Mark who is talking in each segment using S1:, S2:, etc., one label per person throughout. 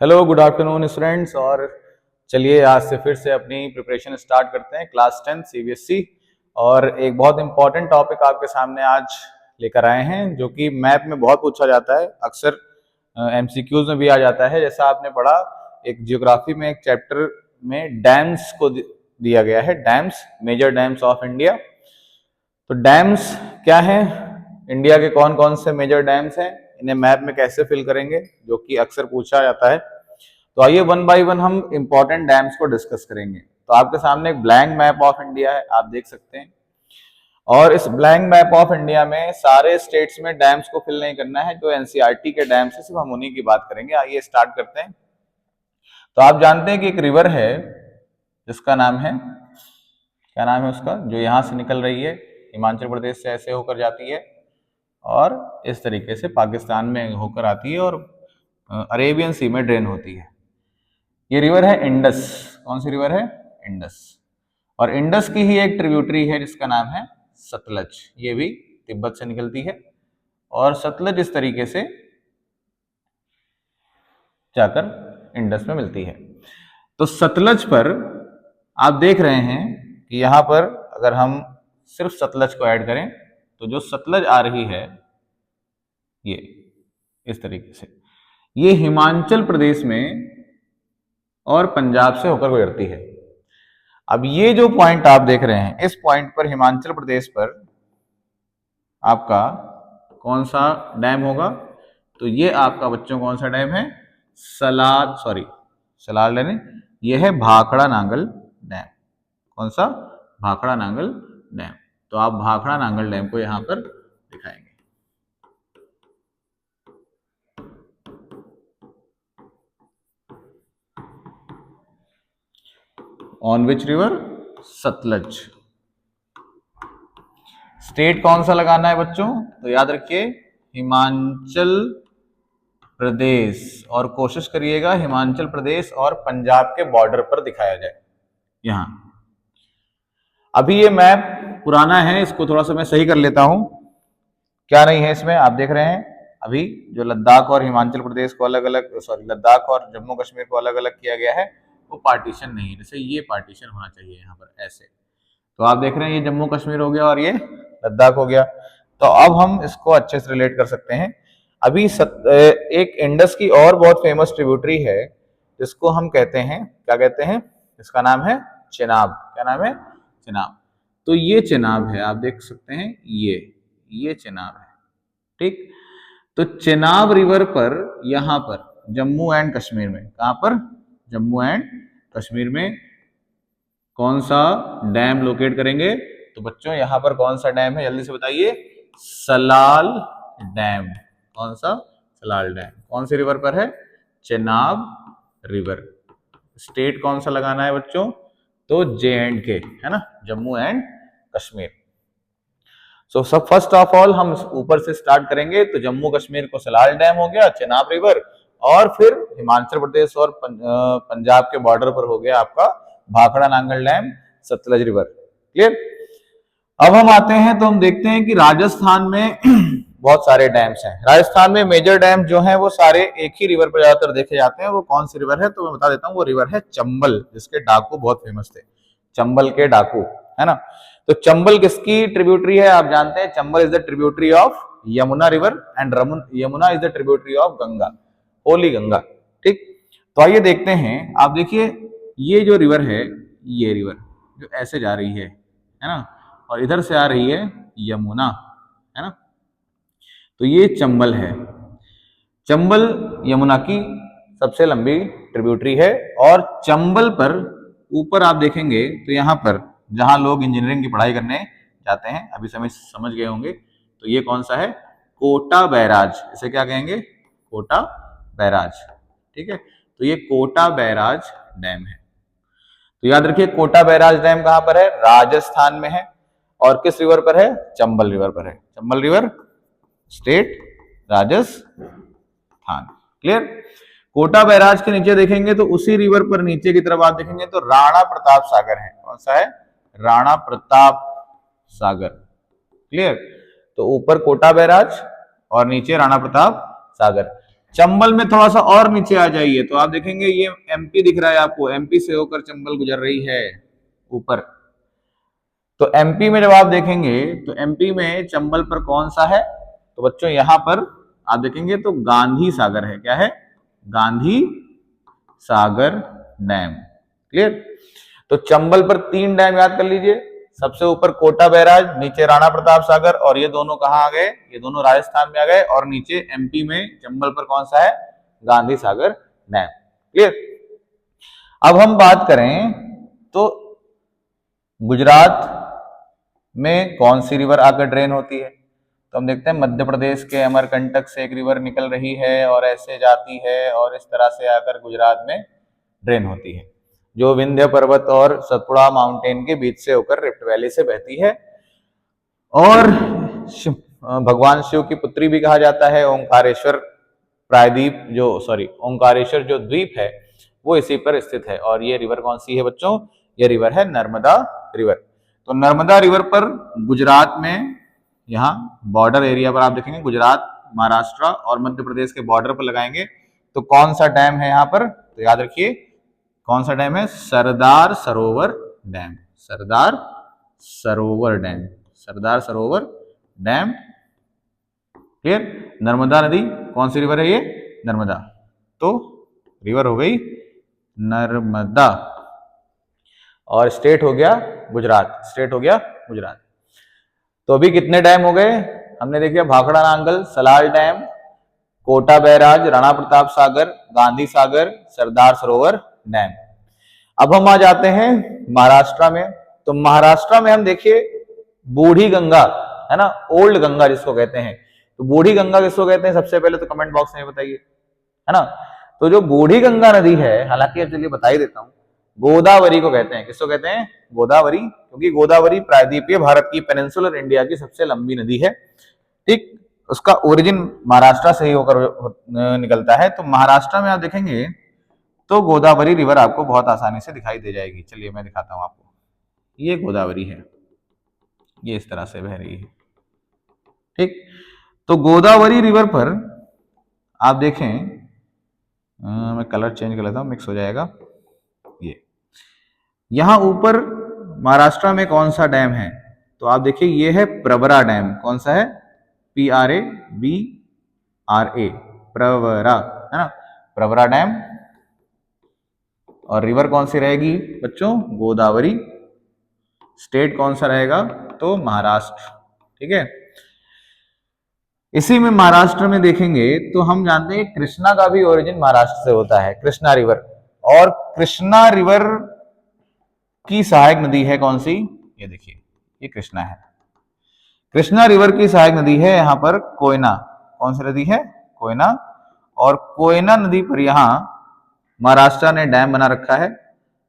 S1: Hello good afternoon students. और चलिए आज से फिर से अपनी प्रिपरेशन स्टार्ट करते हैं क्लास 10 सीबीएसई। और एक बहुत इंपॉर्टेंट टॉपिक आपके सामने आज लेकर आए हैं जो कि मैथ में बहुत पूछा जाता है, अक्सर एमसीक्यूज में भी आ जाता है। जैसा आपने पढ़ा एक जियोग्राफी में एक चैप्टर में डैम्स को दिया गया है, dams, major dams of India. तो डैम्स क्या है, इंडिया के कौन कौन से मेजर डैम्स हैं, इन्हें मैप में कैसे फिल करेंगे, जो कि अक्सर पूछा जाता है। तो आइए वन बाय वन हम इंपॉर्टेंट डैम्स को डिस्कस करेंगे। तो आपके सामने एक ब्लैंक मैप ऑफ इंडिया है, आप देख सकते हैं। और इस ब्लैंक मैप ऑफ इंडिया में सारे स्टेट्स में डैम्स को फिल नहीं करना है, जो एनसीईआरटी के डैम्स है सिर्फ हम उन्हीं की बात करेंगे। आइए स्टार्ट करते हैं। तो आप जानते हैं कि एक रिवर है जिसका नाम है, क्या नाम है उसका, जो यहाँ से निकल रही है, हिमाचल प्रदेश से ऐसे होकर जाती है और इस तरीके से पाकिस्तान में होकर आती है और अरेबियन सी में ड्रेन होती है। ये रिवर है इंडस। कौन सी रिवर है? इंडस। और इंडस की ही एक ट्रिब्यूटरी है जिसका नाम है सतलज। ये भी तिब्बत से निकलती है और सतलज इस तरीके से जाकर इंडस में मिलती है। तो सतलज पर आप देख रहे हैं कि यहां पर अगर हम सिर्फ सतलज को ऐड करें तो जो सतलज आ रही है ये इस तरीके से, ये हिमाचल प्रदेश में और पंजाब से होकर गुजरती है। अब ये जो पॉइंट आप देख रहे हैं, इस पॉइंट पर हिमाचल प्रदेश पर आपका कौन सा डैम होगा? तो ये आपका बच्चों कौन सा डैम है? सलाल डैम। ये है भाखड़ा नांगल डैम। कौन सा? भाखड़ा नांगल डैम। तो आप भाखड़ा नांगल डैम को यहां पर दिखाएंगे। On which river? Sutlej. State कौन सा लगाना है बच्चों? तो याद रखिए हिमाचल प्रदेश, और कोशिश करिएगा हिमाचल प्रदेश और पंजाब के बॉर्डर पर दिखाया जाए। यहां अभी ये मैप पुराना है, इसको थोड़ा सा मैं सही कर लेता हूं। क्या नहीं है इसमें, आप देख रहे हैं अभी जो लद्दाख और हिमाचल प्रदेश को अलग अलग, लद्दाख और जम्मू कश्मीर को अलग अलग किया गया है, वो पार्टीशन नहीं है। जैसे ये पार्टीशन होना चाहिए यहाँ पर ऐसे। तो आप देख रहे हैं ये जम्मू कश्मीर हो गया और ये लद्दाख हो गया। तो अब हम इसको अच्छे से रिलेट कर सकते हैं। अभी एक इंडस की और बहुत फेमस ट्रिब्यूटरी है जिसको हम कहते हैं, क्या कहते हैं? इसका नाम है चेनाब। क्या नाम है? चेनाब। तो ये चेनाब है, आप देख सकते हैं ये चेनाब है, ठीक। तो चेनाब रिवर पर यहां पर जम्मू एंड कश्मीर में, कहां पर? जम्मू एंड कश्मीर में कौन सा डैम लोकेट करेंगे? तो बच्चों यहां पर कौन सा डैम है, जल्दी से बताइए। सलाल डैम। कौन सा? सलाल डैम। कौन सी रिवर पर है? चेनाब रिवर। स्टेट कौन सा लगाना है बच्चों? तो J&K है ना, जम्मू एंड कश्मीर। सो सब फर्स्ट ऑफ ऑल हम ऊपर से स्टार्ट करेंगे। तो जम्मू कश्मीर को सलाल डैम हो गया, चेनाब रिवर, और फिर हिमाचल प्रदेश और पंजाब के बॉर्डर पर हो गया आपका Bhakra Nangal dam, Sutlej river. Clear? अब हम आते हैं तो हम देखते हैं कि राजस्थान में बहुत सारे डैम्स हैं। राजस्थान में मेजर डैम जो हैं वो सारे एक ही रिवर पर ज्यादातर देखे जाते हैं। वो कौन सी रिवर है? तो मैं बता देता हूँ, वो रिवर है चंबल, जिसके डाकू बहुत फेमस थे, चंबल के डाकू, है ना। तो चंबल किसकी ट्रिब्यूटरी है? आप जानते हैं Chambal is the tributary of Yamuna river and Yamuna is the tributary of Ganga, Holi Ganga, ठीक। तो आइए देखते हैं। आप देखिए ये जो रिवर है, ये रिवर जो ऐसे जा रही है ना, और इधर से आ रही है यमुना, है ना। तो ये चंबल है। चंबल यमुना की सबसे लंबी ट्रिब्यूटरी है। और चंबल पर ऊपर आप देखेंगे तो यहाँ पर जहां लोग इंजीनियरिंग की पढ़ाई करने जाते हैं, अभी समझ गए होंगे, तो ये कौन सा है? कोटा बैराज। इसे क्या कहेंगे? कोटा बैराज, ठीक है। तो ये कोटा बैराज डैम है। तो याद रखिए कोटा बैराज डैम कहां पर है? राजस्थान में है। और किस रिवर पर है? चंबल रिवर पर है। Chambal river, state Rajasthan. Clear? Kota barrage के नीचे देखेंगे तो उसी रिवर पर नीचे की तरफ आप देखेंगे तो राणा प्रताप सागर है। कौन सा है? राणा प्रताप सागर। क्लियर? तो ऊपर कोटा बैराज और नीचे राणा प्रताप सागर। चंबल में थोड़ा सा और नीचे आ जाइए तो आप देखेंगे ये एमपी दिख रहा है आपको, एमपी से होकर चंबल गुजर रही है ऊपर। तो एमपी में जब आप देखेंगे तो एमपी में चंबल पर कौन सा है, तो बच्चों यहां पर आप देखेंगे तो गांधी सागर है। क्या है? गांधी सागर डैम। क्लियर? तो चंबल पर 3 डैम याद कर लीजिए, सबसे ऊपर कोटा बैराज, नीचे राणा प्रताप सागर, और ये दोनों कहां आ गए? ये दोनों राजस्थान में आ गए, और नीचे एमपी में चंबल पर कौन सा है? गांधी सागर डैम। क्लियर? अब हम बात करें तो गुजरात में कौन सी रिवर आकर ड्रेन होती है, तो हम देखते हैं मध्य प्रदेश के अमरकंटक से एक रिवर निकल रही है और ऐसे जाती है और इस तरह से आकर गुजरात में ड्रेन होती है, जो विंध्य पर्वत और सतपुड़ा माउंटेन के बीच से होकर रिफ्ट वैली से बहती है। और भगवान शिव की पुत्री भी कहा जाता है। ओंकारेश्वर प्रायद्वीप ओंकारेश्वर जो द्वीप है वो इसी पर स्थित है। और ये रिवर कौन सी है बच्चों? ये रिवर है नर्मदा रिवर। तो नर्मदा रिवर पर गुजरात में, यहाँ बॉर्डर एरिया पर आप देखेंगे गुजरात, महाराष्ट्र और मध्य प्रदेश के बॉर्डर पर लगाएंगे तो कौन सा डैम है यहाँ पर? तो याद रखिए कौन सा डैम है? Sardar Sarovar dam. Sardar Sarovar dam, Sardar Sarovar dam. Clear? Narmada नदी कौन सी रिवर है? ये नर्मदा। तो रिवर हो गई नर्मदा और स्टेट हो गया गुजरात, स्टेट हो गया गुजरात। तो अभी कितने डैम हो गए? हमने देखिए Bhakra Nangal, Salal dam, Kota barrage, Rana Pratap Sagar, Gandhi Sagar, Sardar Sarovar dam. अब हम आ जाते हैं महाराष्ट्र में। तो महाराष्ट्र में हम देखिए बूढ़ी गंगा है ना, ओल्ड गंगा जिसको कहते हैं। तो बूढ़ी गंगा किसको कहते हैं सबसे पहले तो कमेंट बॉक्स में बताइए, है ना। तो जो बूढ़ी गंगा नदी है, हालांकि अब चलिए बता ही देता हूं, गोदावरी को कहते हैं। किसको कहते हैं? गोदावरी, क्योंकि गोदावरी प्रायद्वीपीय भारत की पेनिनसुलर इंडिया की सबसे लंबी नदी है। ठीक, उसका ओरिजिन महाराष्ट्र से ही होकर निकलता है। तो महाराष्ट्र में आप देखेंगे तो गोदावरी रिवर आपको बहुत आसानी से दिखाई दे जाएगी। चलिए मैं दिखाता हूं आपको। ये गोदावरी है, ये इस तरह से बह रही है। ठीक, तो गोदावरी रिवर पर आप देखें, मैं कलर चेंज कर लेता हूं, मिक्स हो जाएगा। ये यहां ऊपर महाराष्ट्र में कौन सा डैम है? तो आप देखिए ये है प्रवरा डैम। कौन सा है? PRABRA, प्रवरा, है ना, प्रवरा डैम। और रिवर कौन सी रहेगी बच्चों? गोदावरी। स्टेट कौन सा रहेगा? तो महाराष्ट्र। ठीक है, इसी में महाराष्ट्र में देखेंगे तो हम जानते हैं कृष्णा का भी ओरिजिन महाराष्ट्र से होता है, कृष्णा रिवर। और कृष्णा रिवर की सहायक नदी है कौन सी? ये देखिए, ये कृष्णा है। कृष्णा रिवर की सहायक नदी है यहाँ पर कोयना। कौन सी नदी है? कोयना। और कोयना नदी पर यहाँ महाराष्ट्र ने डैम बना रखा है,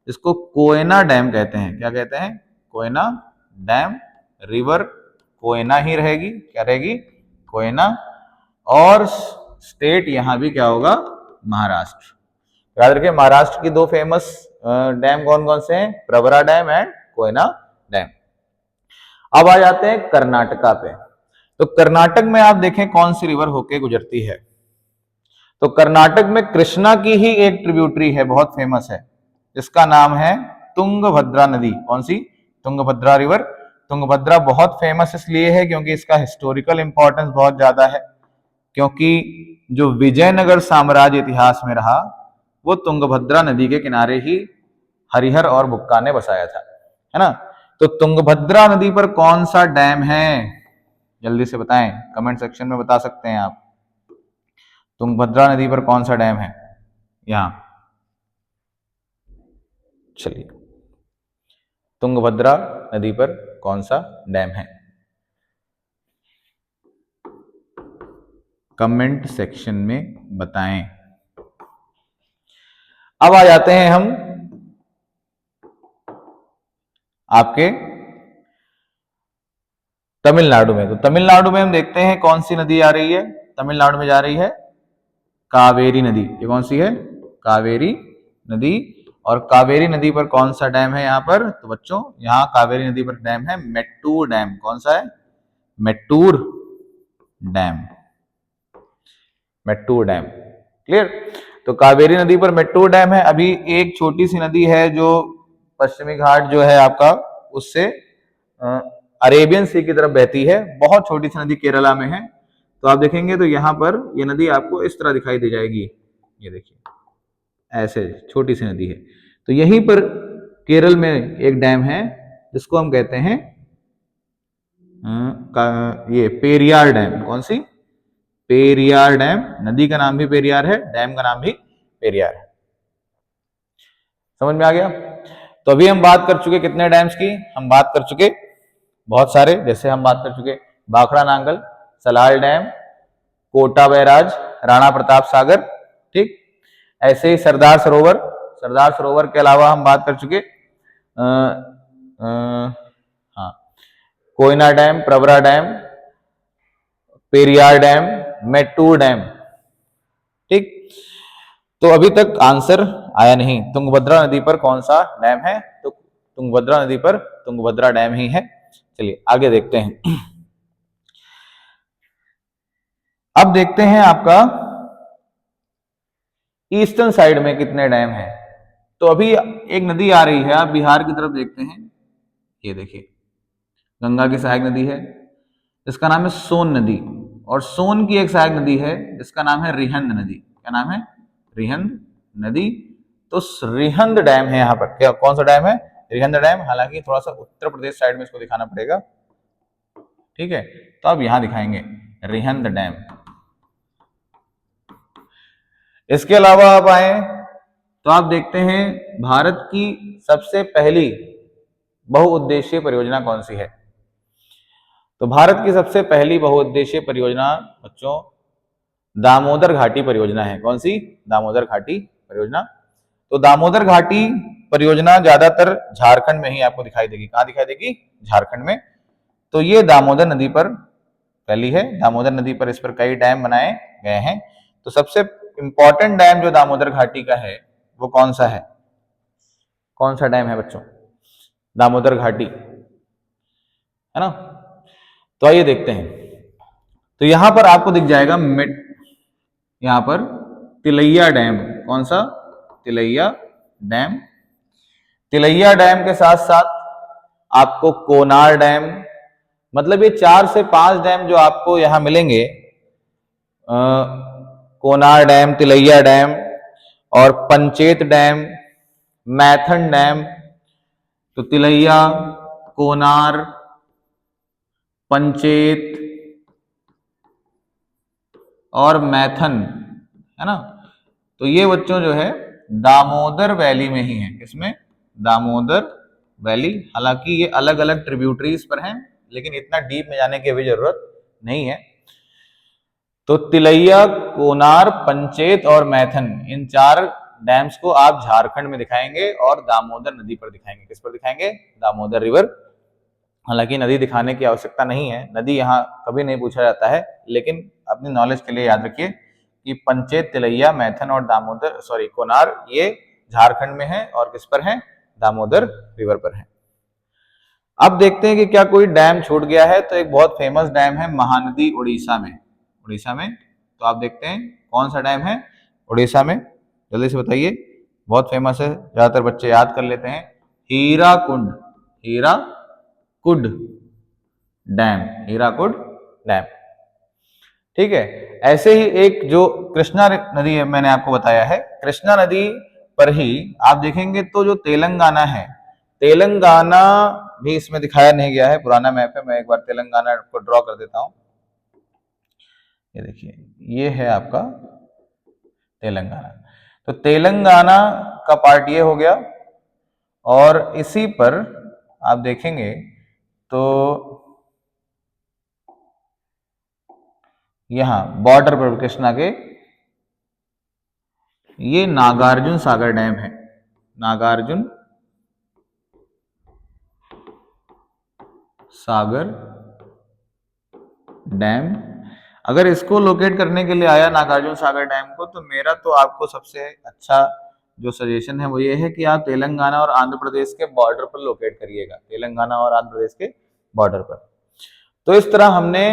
S1: इसको कोयना डैम कहते हैं। क्या कहते हैं? कोयना डैम। रिवर कोयना ही रहेगी। क्या रहेगी? कोयना। और स्टेट यहां भी क्या होगा? महाराष्ट्र। याद रखिए महाराष्ट्र की 2 फेमस डैम कौन कौन से हैं? Pravara dam and Koyna dam. अब आ जाते हैं कर्नाटका पे। तो कर्नाटक में आप देखें कौन सी रिवर होके गुजरती है? तो कर्नाटक में कृष्णा की ही एक ट्रिब्यूटरी है, बहुत फेमस है, जिसका नाम है तुंगभद्रा नदी। कौन सी? तुंगभद्रा रिवर। तुंगभद्रा बहुत फेमस इसलिए है क्योंकि इसका हिस्टोरिकल इंपॉर्टेंस बहुत ज्यादा है, क्योंकि जो विजयनगर साम्राज्य इतिहास में रहा वो तुंगभद्रा नदी के किनारे ही हरिहर और बुक्का ने बसाया था, है ना। तो तुंगभद्रा नदी पर कौन सा डैम है? जल्दी से बताएं, कमेंट सेक्शन में बता सकते हैं आप। तुंगभद्रा नदी पर कौन सा डैम है? यहां चलिए, तुंगभद्रा नदी पर कौन सा डैम है? कमेंट सेक्शन में बताएं। अब आ जाते हैं हम आपके तमिलनाडु में। तो तमिलनाडु में हम देखते हैं कौन सी नदी आ रही है। तमिलनाडु में जा रही है कावेरी नदी। ये कौन सी है? कावेरी नदी। और कावेरी नदी पर कौन सा डैम है यहाँ पर? तो बच्चों यहाँ कावेरी नदी पर डैम है मेट्टूर डैम। कौन सा है? Mettur dam. Mettur dam. Clear. तो कावेरी नदी पर मेट्टूर डैम है। अभी एक छोटी सी नदी है जो पश्चिमी घाट जो है आपका उससे अरेबियन सी की तरफ बहती है, बहुत छोटी सी नदी केरला में है। तो आप देखेंगे तो यहाँ पर ये नदी आपको इस तरह दिखाई दे जाएगी, ये देखिए ऐसे छोटी सी नदी है। तो यहीं पर केरल में एक डैम है जिसको हम कहते हैं ये पेरियार डैम। कौन सी? पेरियार डैम। नदी का नाम भी पेरियार है, डैम का नाम भी पेरियार है। समझ में आ गया? तो अभी हम बात कर चुके कितने डैम्स की, हम बात कर चुके बहुत सारे। जैसे हम बात कर चुके भाखड़ा नांगल, सलाल डैम, कोटा बैराज, राणा प्रताप सागर, ठीक। ऐसे ही सरदार सरोवर, सरदार सरोवर के अलावा हम बात कर चुके हाँ Koyna dam, Pravara dam, Periyar dam, Mettur dam, ठीक। तो अभी तक आंसर आया नहीं, तुंगभद्रा नदी पर कौन सा डैम है? तो तुंगभद्रा नदी पर तुंगभद्रा डैम ही है। चलिए आगे देखते हैं। अब देखते हैं आपका ईस्टर्न साइड में कितने डैम हैं। तो अभी एक नदी आ रही है, आप बिहार की तरफ देखते हैं, ये देखिए गंगा की सहायक नदी है जिसका नाम है सोन नदी, और सोन की एक सहायक नदी है जिसका नाम है रिहंद नदी। क्या नाम है? रिहंद नदी। तो रिहंद डैम है यहाँ पर। क्या कौन सा डैम है? रिहंद डैम। हालांकि थोड़ा सा उत्तर प्रदेश साइड में इसको दिखाना पड़ेगा, ठीक है। तो अब यहां दिखाएंगे रिहंद डैम। इसके अलावा आप आए तो आप देखते हैं भारत की सबसे पहली बहुउद्देशीय परियोजना कौन सी है? तो भारत की सबसे पहली बहुउद्देशीय परियोजना बच्चों दामोदर घाटी परियोजना है। कौन सी? दामोदर घाटी परियोजना। तो दामोदर घाटी परियोजना ज्यादातर झारखंड में ही आपको दिखाई देगी। कहां दिखाई देगी? झारखंड में। तो ये दामोदर नदी पर फैली है। दामोदर नदी पर इस पर कई डैम बनाए गए हैं। तो सबसे इंपॉर्टेंट डैम जो दामोदर घाटी का है वो कौन सा है? कौन सा डैम है बच्चों? दामोदर घाटी, है ना। तो आइए देखते हैं। तो यहां पर आपको दिख जाएगा यहां पर तिलैया डैम। कौन सा? तिलैया डैम। तिलैया डैम के साथ साथ आपको कोनार डैम, मतलब ये 4 से 5 डैम जो आपको यहां मिलेंगे, कोनार डैम, तिलैया डैम और पंचेत डैम, मैथन डैम। तो तिलैया, कोनार, पंचेत और मैथन, है ना। तो ये बच्चों जो है दामोदर वैली में ही है। किसमें? दामोदर वैली। हालांकि ये अलग अलग ट्रिब्यूटरीज पर हैं, लेकिन इतना डीप में जाने की अभी जरूरत नहीं है। तो तिलैया, कोनार, पंचेत और मैथन, इन 4 डैम्स को आप झारखंड में दिखाएंगे और दामोदर नदी पर दिखाएंगे। किस पर दिखाएंगे? दामोदर रिवर। हालांकि नदी दिखाने की आवश्यकता नहीं है, नदी यहाँ कभी नहीं पूछा जाता है, लेकिन अपनी नॉलेज के लिए याद रखिए कि पंचेत, तिलैया, मैथन और दामोदर कोनार ये झारखंड में है और किस पर है? दामोदर रिवर पर है। अब देखते हैं कि क्या कोई डैम छूट गया है। तो एक बहुत फेमस डैम है महानदी, उड़ीसा में। उड़ीसा में तो आप देखते हैं कौन सा डैम है उड़ीसा में, जल्दी से बताइए। बहुत फेमस है, ज्यादातर बच्चे याद कर लेते हैं। हीराकुंड, हीराकुड डैम, हीराकुड डैम, ठीक है। ऐसे ही एक जो कृष्णा नदी है, मैंने आपको बताया है, कृष्णा नदी पर ही आप देखेंगे तो जो तेलंगाना है, तेलंगाना भी इसमें दिखाया नहीं गया है, पुराना मैप है। मैं एक बार तेलंगाना को ड्रॉ कर देता हूं। ये देखिए, ये है आपका तेलंगाना। तो तेलंगाना का पार्ट ये हो गया, और इसी पर आप देखेंगे तो यहां बॉर्डर पर कृष्णा के ये नागार्जुन सागर डैम है। नागार्जुन सागर डैम। अगर इसको लोकेट करने के लिए आया नागार्जुन सागर डैम को, तो मेरा तो आपको सबसे अच्छा जो सजेशन है वो ये है कि आप तेलंगाना और आंध्र प्रदेश के बॉर्डर पर लोकेट करिएगा। तेलंगाना और आंध्र प्रदेश के बॉर्डर पर। तो इस तरह हमने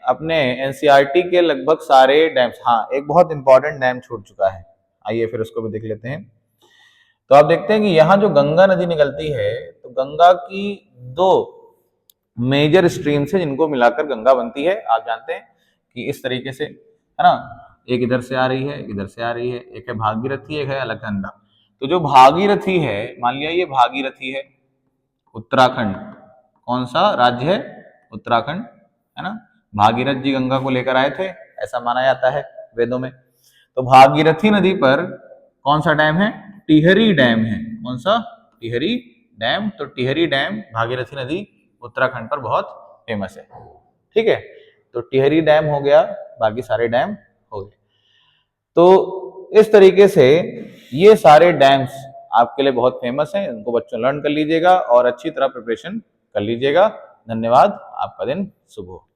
S1: अपने एनसीईआरटी के लगभग सारे डैम्स, हाँ एक बहुत इंपॉर्टेंट डैम छूट चुका है, आइए फिर उसको भी देख लेते हैं। तो आप देखते हैं कि यहाँ जो गंगा नदी निकलती है, तो गंगा की दो मेजर स्ट्रीम से जिनको मिलाकर गंगा बनती है। आप जानते हैं कि इस तरीके से, है ना, एक इधर से आ रही है, एक इधर से आ रही है, एक है भागीरथी, एक है अलकनंदा। तो जो भागीरथी है, मान लिया ये भागीरथी है, उत्तराखंड, कौन सा राज्य है, उत्तराखंड, है ना। भागीरथ जी गंगा को लेकर आए थे, ऐसा माना जाता है वेदों में। तो भागीरथी नदी पर कौन सा डैम है, टिहरी डैम है। कौन सा, टिहरी डैम। तो टिहरी डैम, भागीरथी नदी उत्तराखंड पर बहुत फेमस है। ठीक है, तो टिहरी डैम हो गया, बाकी सारे डैम हो गए। तो इस तरीके से ये सारे डैम्स आपके लिए बहुत फेमस हैं, इनको बच्चों लर्न कर लीजिएगा और अच्छी तरह प्रिपरेशन कर लीजिएगा। धन्यवाद, आपका दिन शुभ हो।